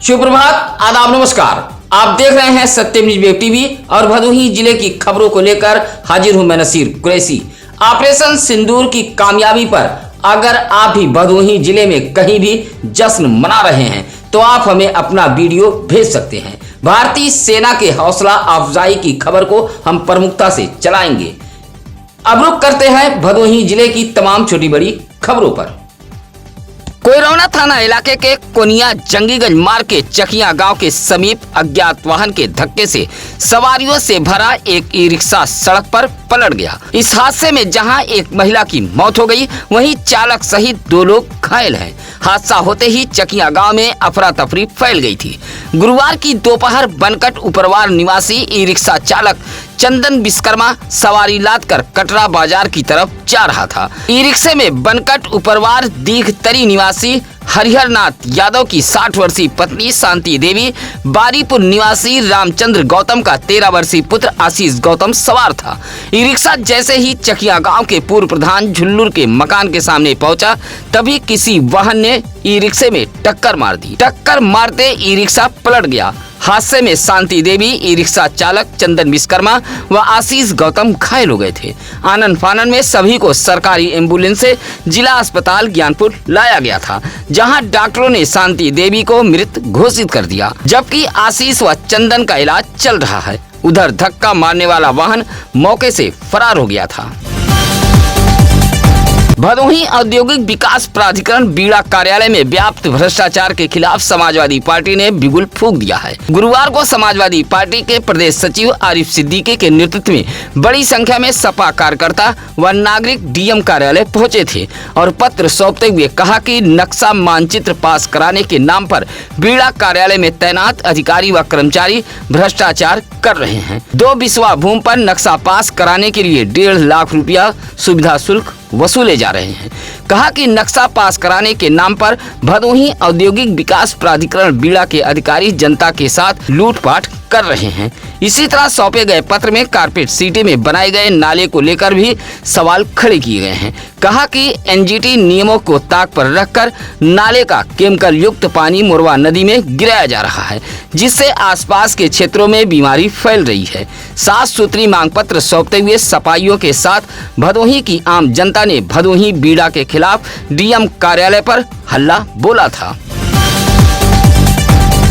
सुप्रभात, आदाब, नमस्कार। आप देख रहे हैं सत्यम न्यूज वेब टीवी और भदोही जिले की खबरों को लेकर हाजिर हूं मैं नसीर कुरैशी। ऑपरेशन सिंदूर की कामयाबी पर अगर आप भी भदोही जिले में कहीं भी जश्न मना रहे हैं तो आप हमें अपना वीडियो भेज सकते हैं। भारतीय सेना के हौसला अफजाई की खबर को हम प्रमुखता से चलाएंगे। अब रुक करते हैं भदोही जिले की तमाम छोटी बड़ी खबरों पर। कोइरौना थाना इलाके के कोनिया जंगीगंज मार्ग के चकिया गांव के समीप अज्ञात वाहन के धक्के से सवारियों से भरा एक ई रिक्शा सड़क पर पलट गया। इस हादसे में जहां एक महिला की मौत हो गई, वहीं चालक सहित 2 लोग घायल हैं। हादसा होते ही चकिया गांव में अफरा तफरी फैल गई थी। गुरुवार की दोपहर बनकट उपरवार निवासी ई रिक्शा चालक चंदन विश्वकर्मा सवारी लादकर कटरा बाजार की तरफ जा रहा था। ई रिक्शे में बनकट उपरवार दीघतरी निवासी हरिहर नाथ यादव की 60 वर्षीय पत्नी शांति देवी, बारीपुर निवासी रामचंद्र गौतम का 13 वर्षीय पुत्र आशीष गौतम सवार था। ई रिक्शा जैसे ही चकिया गांव के पूर्व प्रधान झुल्लुर के मकान के सामने पहुंचा, तभी किसी वाहन ने ई रिक्शे में टक्कर मार दी। टक्कर मारते ई रिक्शा पलट गया। हादसे में शांति देवी, ई रिक्शा चालक चंदन विश्वकर्मा व आशीष गौतम घायल हो गए थे। आनन फानन में सभी को सरकारी एम्बुलेंस से जिला अस्पताल ज्ञानपुर लाया गया था, जहां डॉक्टरों ने शांति देवी को मृत घोषित कर दिया, जबकि आशीष व चंदन का इलाज चल रहा है। उधर धक्का मारने वाला वाहन मौके से फरार हो गया था। भदोही औद्योगिक विकास प्राधिकरण बीड़ा कार्यालय में व्याप्त भ्रष्टाचार के खिलाफ समाजवादी पार्टी ने बिगुल फूंक दिया है। गुरुवार को समाजवादी पार्टी के प्रदेश सचिव आरिफ सिद्दीकी के नेतृत्व में बड़ी संख्या में सपा कार्यकर्ता व नागरिक डीएम कार्यालय पहुंचे थे और पत्र सौंपते हुए कहा कि नक्शा मानचित्र पास कराने के नाम पर बीड़ा कार्यालय में तैनात अधिकारी व कर्मचारी भ्रष्टाचार कर रहे हैं। 2 बिस्वा भूमि पर नक्शा पास कराने के लिए 1.5 लाख रुपया सुविधा शुल्क वसूले जा रहे हैं। कहा कि नक्शा पास कराने के नाम पर भदोही औद्योगिक विकास प्राधिकरण बीड़ा के अधिकारी जनता के साथ लूटपाट कर रहे हैं। इसी तरह सौंपे गए पत्र में कारपेट सिटी में बनाए गए नाले को लेकर भी सवाल खड़े किए गए हैं। कहा कि एनजीटी नियमों को ताक पर रखकर नाले का केमिकल युक्त पानी मोरवा नदी में गिराया जा रहा है, जिससे आसपास के क्षेत्रों में बीमारी फैल रही है। 7 सूत्री मांग पत्र सौंपते हुए सफाइयों के साथ भदोही की आम जनता ने भदोही बीड़ा के खिलाफ डीएम कार्यालय पर हल्ला बोला था।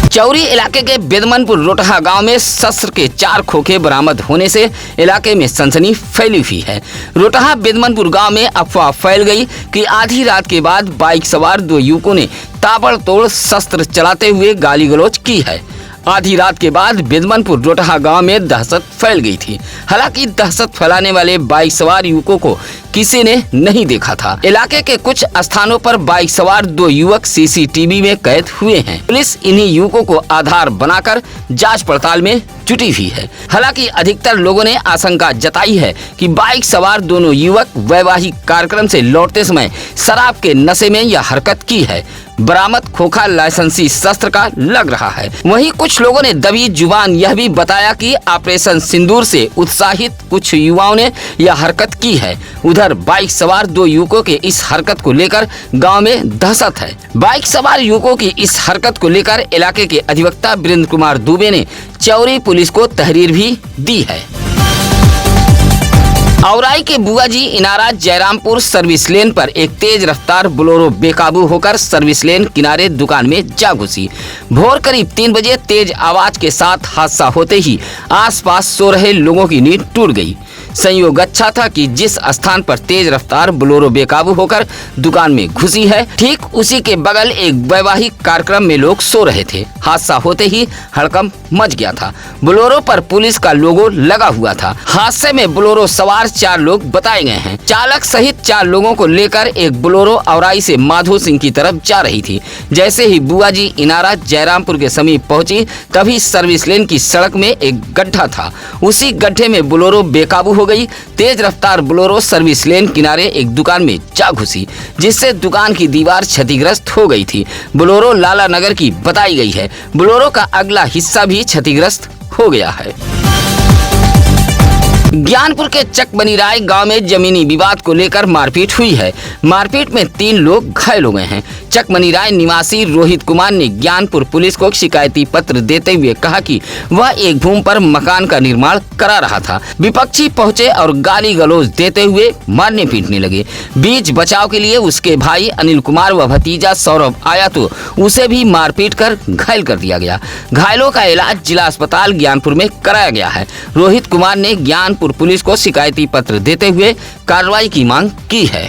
चौरी इलाके के बेदमनपुर रोटहा गांव में शस्त्र के 4 खोखे बरामद होने से इलाके में सनसनी फैली हुई है। रोटहा बेदमनपुर गांव में अफवाह फैल गई कि आधी रात के बाद बाइक सवार 2 युवकों ने ताबड़तोड़ शस्त्र चलाते हुए गाली गलौज की है। आधी रात के बाद बेदमनपुर रोटहा गांव में दहशत फैल गई थी। हालांकि दहशत फैलाने वाले बाइक सवार युवकों को किसी ने नहीं देखा था। इलाके के कुछ स्थानों पर बाइक सवार 2 युवक सीसीटीवी में कैद हुए हैं। पुलिस इन्हीं युवकों को आधार बनाकर जांच पड़ताल में जुटी हुई है। हालांकि अधिकतर लोगों ने आशंका जताई है कि बाइक सवार दोनों युवक वैवाहिक कार्यक्रम से लौटते समय शराब के नशे में यह हरकत की है। बरामद खोखा लाइसेंसी शस्त्र का लग रहा है। वहीं कुछ लोगों ने दबी जुबान यह भी बताया कि ऑपरेशन सिंदूर से उत्साहित कुछ युवाओं ने यह हरकत की है। उधर बाइक सवार 2 युवकों के इस हरकत को लेकर गांव में दहशत है। बाइक सवार युवकों की इस हरकत को लेकर इलाके के अधिवक्ता वीरेंद्र कुमार दुबे ने चौरी पुलिस को तहरीर भी दी है। औराई के बुआजी इनारा जयरामपुर सर्विस लेन पर एक तेज रफ्तार बोलेरो बेकाबू होकर सर्विस लेन किनारे दुकान में जा घुसी। भोर करीब 3 बजे तेज आवाज के साथ हादसा होते ही आसपास सो रहे लोगों की नींद टूट गई। संयोग अच्छा था कि जिस स्थान पर तेज रफ्तार बोलेरो बेकाबू होकर दुकान में घुसी है, ठीक उसी के बगल एक वैवाहिक कार्यक्रम में लोग सो रहे थे। हादसा होते ही हड़कंप मच गया था। बोलेरो पर पुलिस का लोगो लगा हुआ था। हादसे में बोलेरो सवार 4 लोग बताए गए हैं। चालक सहित 4 लोगों को लेकर एक बोलेरो औराई से माधो सिंह की तरफ जा रही थी। जैसे ही बुआजी इनारा जयरामपुर के समीप पहुंची, तभी सर्विस लेन की सड़क में एक गड्ढा था। उसी गड्ढे में बोलेरो बेकाबू हो गई। तेज रफ्तार बोलेरो सर्विस लेन किनारे एक दुकान में जा घुसी, जिससे दुकान की दीवार क्षतिग्रस्त हो गई थी। बोलेरो लाला नगर की बताई गई है। बोलेरो का अगला हिस्सा भी क्षतिग्रस्त हो गया है। ज्ञानपुर के चकबनीराय गांव में जमीनी विवाद को लेकर मारपीट हुई है। मारपीट में 3 लोग घायल हो गए हैं। चकमनीराय निवासी रोहित कुमार ने ज्ञानपुर पुलिस को शिकायती पत्र देते हुए कहा कि वह एक भूमि पर मकान का निर्माण करा रहा था। विपक्षी पहुंचे और गाली गलौज देते हुए मारने पीटने लगे। बीच बचाव के लिए उसके भाई अनिल कुमार व भतीजा सौरभ आया तो उसे भी मारपीट कर घायल कर दिया गया। घायलों का इलाज जिला अस्पताल ज्ञानपुर में कराया गया है। रोहित कुमार ने ज्ञानपुर पुलिस को शिकायती पत्र देते हुए कार्रवाई की मांग की है।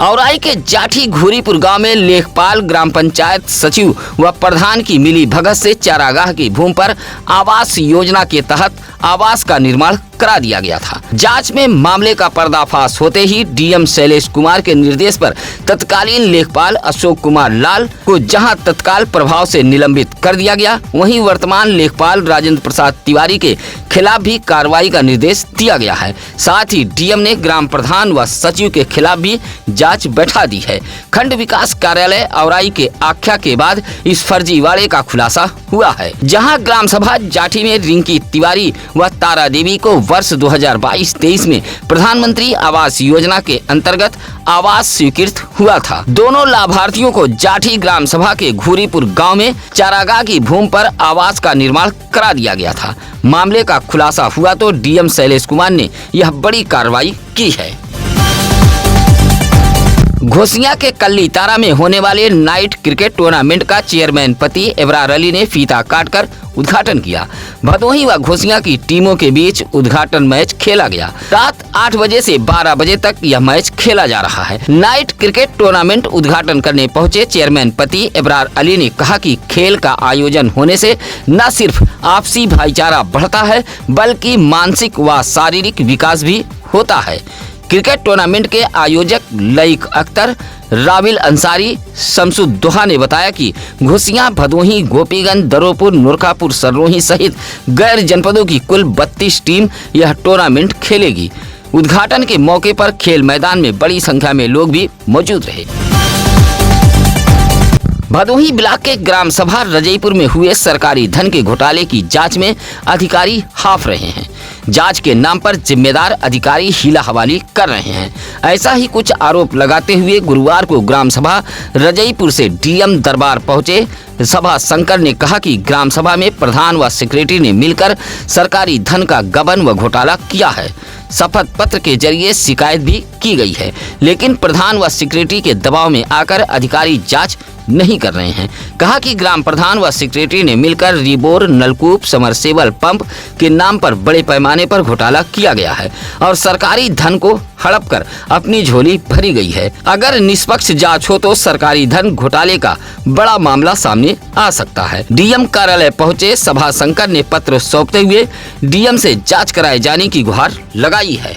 औराई के जाठी घूरीपुर गांव में लेखपाल, ग्राम पंचायत सचिव व प्रधान की मिली भगत से चारागाह की भूमि पर आवास योजना के तहत आवास का निर्माण करा दिया गया था। जांच में मामले का पर्दाफाश होते ही डीएम शैलेश कुमार के निर्देश पर तत्कालीन लेखपाल अशोक कुमार लाल को जहां तत्काल प्रभाव से निलंबित कर दिया गया, वहीं वर्तमान लेखपाल राजेंद्र प्रसाद तिवारी के खिलाफ भी कार्रवाई का निर्देश दिया गया है। साथ ही डीएम ने ग्राम प्रधान व सचिव के खिलाफ भी जांच बैठा दी है। खंड विकास कार्यालय औराई के आख्या के बाद इस फर्जीवाड़े का खुलासा हुआ है, जहां ग्राम सभा जाठी में रिंकी तिवारी व तारा देवी को वर्ष 2022-23 में प्रधानमंत्री आवास योजना के अंतर्गत आवास स्वीकृत हुआ था। दोनों लाभार्थियों को जाठी ग्राम सभा के घूरीपुर गांव में चारागाह की भूमि पर आवास का निर्माण करा दिया गया था। मामले का खुलासा हुआ तो डीएम शैलेश कुमार ने यह बड़ी कार्रवाई की है। घोसिया के कल्ली तारा में होने वाले नाइट क्रिकेट टूर्नामेंट का चेयरमैन पति एबरार अली ने फीता काटकर उद्घाटन किया। भदोही व घोसिया की टीमों के बीच उद्घाटन मैच खेला गया। रात 8 बजे से 12 बजे तक यह मैच खेला जा रहा है। नाइट क्रिकेट टूर्नामेंट उद्घाटन करने पहुंचे चेयरमैन पति एबरार अली ने कहा कि खेल का आयोजन होने से न सिर्फ आपसी भाईचारा बढ़ता है बल्कि मानसिक व शारीरिक विकास भी होता है। क्रिकेट टूर्नामेंट के आयोजक लईक अख्तर, राबिल अंसारी, शमसुद्दोहा ने बताया कि घोसिया, भदोही, गोपीगंज, दरोपुर, नूरकापुर, सररोही सहित गैर जनपदों की कुल 32 टीम यह टूर्नामेंट खेलेगी। उद्घाटन के मौके पर खेल मैदान में बड़ी संख्या में लोग भी मौजूद रहे। भदोही ब्लॉक के ग्राम सभा रजईपुर में हुए सरकारी धन के घोटाले की जांच में अधिकारी हाफ रहे हैं। जांच के नाम पर जिम्मेदार अधिकारी हीला हवाली कर रहे हैं। ऐसा ही कुछ आरोप लगाते हुए गुरुवार को ग्राम सभा रजईपुर से डीएम दरबार पहुंचे सभा शंकर ने कहा कि ग्राम सभा में प्रधान व सेक्रेटरी ने मिलकर सरकारी धन का गबन व घोटाला किया है। शपथ पत्र के जरिए शिकायत भी की गई है, लेकिन प्रधान व सेक्रेटरी के दबाव में आकर अधिकारी जांच नहीं कर रहे हैं। कहा कि ग्राम प्रधान व सेक्रेटरी ने मिलकर रिबोर, नलकूप, समरसेबल पंप के नाम पर बड़े पैमाने पर घोटाला किया गया है और सरकारी धन को हड़प कर अपनी झोली भरी गई है। अगर निष्पक्ष जांच हो तो सरकारी धन घोटाले का बड़ा मामला सामने आ सकता है। डीएम कार्यालय पहुंचे सभा शंकर ने पत्र सौंपते हुए डीएम से जांच कराए जाने की गुहार लगाई है।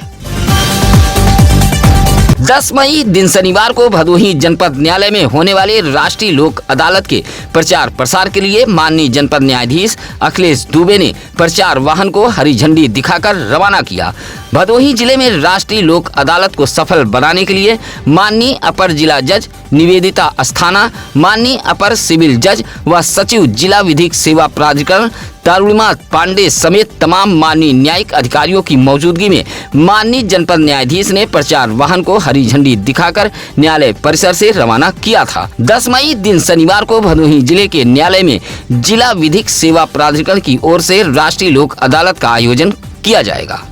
10 मई दिन शनिवार को भदोही जनपद न्यायालय में होने वाले राष्ट्रीय लोक अदालत के प्रचार प्रसार के लिए माननीय जनपद न्यायाधीश अखिलेश दुबे ने प्रचार वाहन को हरी झंडी दिखाकर रवाना किया। भदोही जिले में राष्ट्रीय लोक अदालत को सफल बनाने के लिए माननीय अपर जिला जज निवेदिता अस्थाना, माननीय अपर सिविल जज व सचिव जिला विधिक सेवा प्राधिकरण तरुणिमा पांडे समेत तमाम माननीय न्यायिक अधिकारियों की मौजूदगी में माननीय जनपद न्यायाधीश ने प्रचार वाहन को हरी झंडी दिखाकर न्यायालय परिसर से रवाना किया था। 10 मई दिन शनिवार को भदोही जिले के न्यायालय में जिला विधिक सेवा प्राधिकरण की ओर से राष्ट्रीय लोक अदालत का आयोजन किया जाएगा।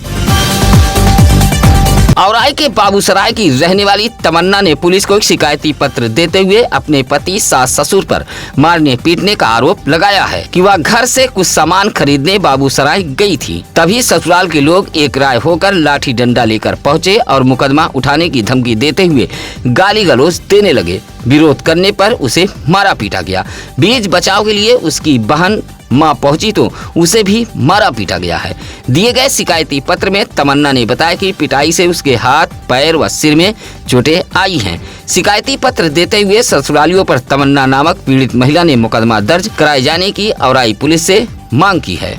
औराई के बाबूसराय की रहने वाली तमन्ना ने पुलिस को एक शिकायती पत्र देते हुए अपने पति, सास, ससुर पर मारने पीटने का आरोप लगाया है कि वह घर से कुछ सामान खरीदने बाबूसराय गई थी। तभी ससुराल के लोग एक राय होकर लाठी डंडा लेकर पहुंचे और मुकदमा उठाने की धमकी देते हुए गाली गलौज देने लगे। विरोध करने पर उसे मारा पीटा गया। बीच बचाव के लिए उसकी बहन मां पहुंची तो उसे भी मारा पीटा गया है। दिए गए शिकायती पत्र में तमन्ना ने बताया कि पिटाई से उसके हाथ, पैर व सिर में चोटें आई हैं। शिकायती पत्र देते हुए ससुरालियों पर तमन्ना नामक पीड़ित महिला ने मुकदमा दर्ज कराए जाने की औराई पुलिस से मांग की है।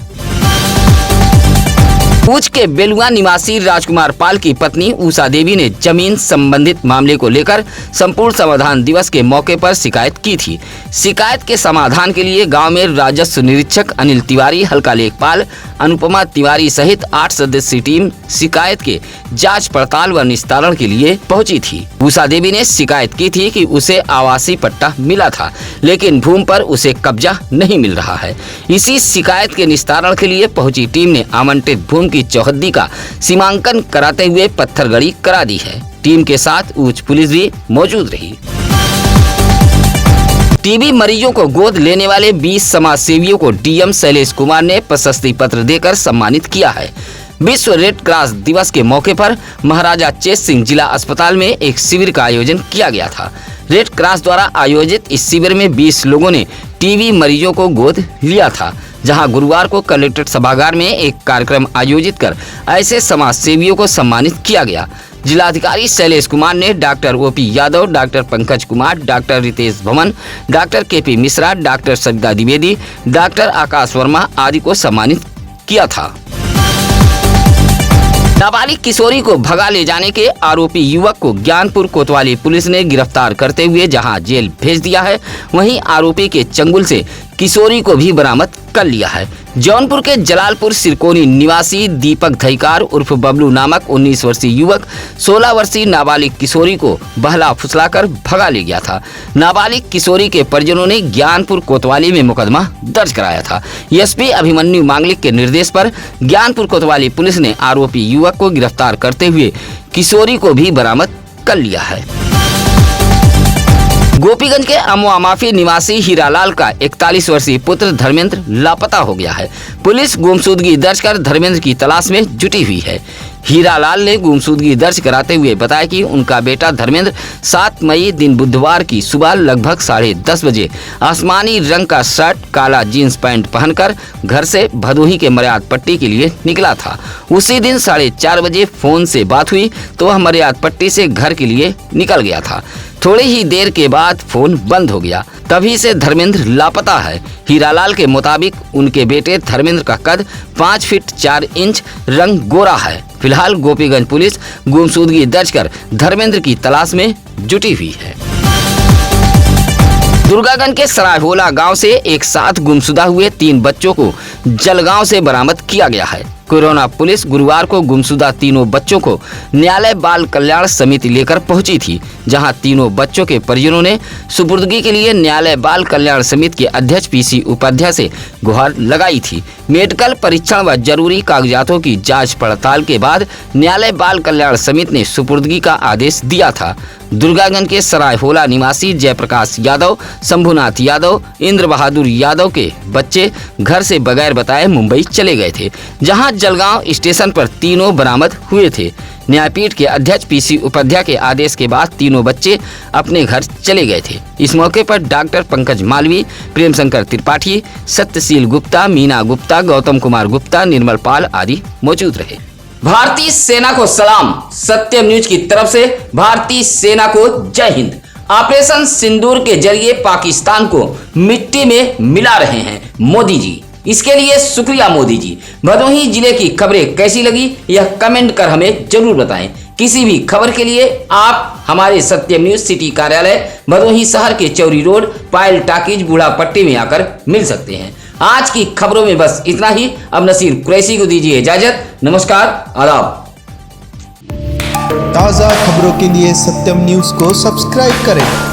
भूज के बेलुआ निवासी राजकुमार पाल की पत्नी उषा देवी ने जमीन संबंधित मामले को लेकर संपूर्ण समाधान दिवस के मौके पर शिकायत की थी। शिकायत के समाधान के लिए गांव में राजस्व निरीक्षक अनिल तिवारी, हल्का लेखपाल अनुपमा तिवारी सहित 8 सदस्यीय टीम शिकायत के जांच पड़ताल व निस्तारण के लिए पहुंची थी। उषा देवी ने शिकायत की थी कि उसे आवासीय पट्टा मिला था, लेकिन भूमि पर उसे कब्जा नहीं मिल रहा है। इसी शिकायत के निस्तारण के लिए पहुंची टीम ने आवंटित भूमि की चौहद्दी का सीमांकन कराते हुए पत्थरगड़ी करा दी है। टीम के साथ उच्च पुलिस भी मौजूद रही। टीबी मरीजों को गोद लेने वाले 20 समाज सेवियों को डीएम शैलेश कुमार ने प्रशस्ति पत्र देकर सम्मानित किया है। विश्व रेड क्रॉस दिवस के मौके पर महाराजा चेत सिंह जिला अस्पताल में एक शिविर का आयोजन किया गया था। रेड क्रॉस द्वारा आयोजित इस शिविर में 20 लोगों ने टीबी मरीजों को गोद लिया था, जहां गुरुवार को कलेक्ट्रेट सभागार में एक कार्यक्रम आयोजित कर ऐसे समाज सेवियों को सम्मानित किया गया। जिलाधिकारी शैलेश कुमार ने doctor OP Yadav, doctor Pankaj Kumar, doctor Ritesh Bhavan, doctor KP Mishra, doctor Savita Dwivedi, doctor Akash Verma आदि को सम्मानित किया था। नाबालिग किशोरी को भगा ले जाने के आरोपी युवक को ज्ञानपुर कोतवाली पुलिस ने गिरफ्तार करते हुए जहां जेल भेज दिया है, वहीं आरोपी के चंगुल से किशोरी को भी बरामद कर लिया है। जौनपुर के जलालपुर सिरकोनी निवासी दीपक धईकार उर्फ बबलू नामक 19 वर्षीय युवक 16 वर्षीय नाबालिग किशोरी को बहला फुसलाकर भगा ले गया था। नाबालिग किशोरी के परिजनों ने ज्ञानपुर कोतवाली में मुकदमा दर्ज कराया था। एसपी अभिमन्यु मांगलिक के निर्देश पर ज्ञानपुर कोतवाली पुलिस ने आरोपी युवक को गिरफ्तार करते हुए किशोरी को भी बरामद कर लिया है। गोपीगंज के अमवा माफी निवासी हीरालाल का 41 वर्षीय पुत्र धर्मेंद्र लापता हो गया है। पुलिस गुमशुदगी दर्ज कर धर्मेंद्र की तलाश में जुटी हुई है। हीरालाल ने गुमशुदगी दर्ज कराते हुए बताया कि उनका बेटा धर्मेंद्र 7 मई दिन बुधवार की सुबह लगभग 10:30 बजे आसमानी रंग का शर्ट, काला जींस पैंट पहनकर घर से भदोही के मर्याद पट्टी के लिए निकला था। उसी दिन 4:30 बजे फोन से बात हुई तो वह मर्याद पट्टी से घर के लिए निकल गया था। थोड़ी ही देर के बाद फोन बंद हो गया, तभी से धर्मेंद्र लापता है। हीरालाल के मुताबिक उनके बेटे धर्मेंद्र का कद 5 फीट 4 इंच, रंग गोरा है। फिलहाल गोपीगंज पुलिस गुमशुदगी दर्ज कर धर्मेंद्र की तलाश में जुटी हुई है। दुर्गागंज के सरायहोला गांव से एक साथ गुमशुदा हुए 3 बच्चों को जलगांव से बरामद किया गया है। कोरोना पुलिस गुरुवार को गुमशुदा तीनों बच्चों को न्यायालय बाल कल्याण समिति लेकर पहुंची थी, जहां तीनों बच्चों के परिजनों ने सुपुर्दगी के लिए न्यायालय बाल कल्याण समिति के अध्यक्ष पीसी उपाध्याय से गुहार लगाई थी। मेडिकल परीक्षण व जरूरी कागजातों की जांच पड़ताल के बाद न्यायालय बाल कल्याण समिति ने सुपुर्दगी का आदेश दिया था। दुर्गागंज के सरायहोला निवासी जयप्रकाश यादव, शंभुनाथ यादव, इंद्र बहादुर यादव के बच्चे घर से बगैर बताए मुंबई चले गए थे, जहां जलगांव स्टेशन पर तीनों बरामद हुए थे। न्यायपीठ के अध्यक्ष पीसी उपाध्याय के आदेश के बाद तीनों बच्चे अपने घर चले गए थे। इस मौके पर डॉक्टर पंकज मालवी, प्रेम शंकर त्रिपाठी, सत्यशील गुप्ता, मीना गुप्ता, गौतम कुमार गुप्ता, निर्मल पाल आदि मौजूद रहे। भारतीय सेना को सलाम। सत्यम न्यूज की तरफ से भारतीय सेना को जय हिंद। ऑपरेशन सिंदूर के जरिए पाकिस्तान को मिट्टी में मिला रहे हैं मोदी जी, इसके लिए शुक्रिया मोदी जी। भदोही जिले की खबरें कैसी लगी यह कमेंट कर हमें जरूर बताएं। किसी भी खबर के लिए आप हमारे सत्यम न्यूज सिटी कार्यालय भदोही शहर के चौरी रोड, पायल टाकीज, बूढ़ा पट्टी में आकर मिल सकते हैं। आज की खबरों में बस इतना ही। अब नसीर कुरैशी को दीजिए इजाजत। नमस्कार, आदाब। ताज़ा खबरों के लिए सत्यम न्यूज़ को सब्सक्राइब करें।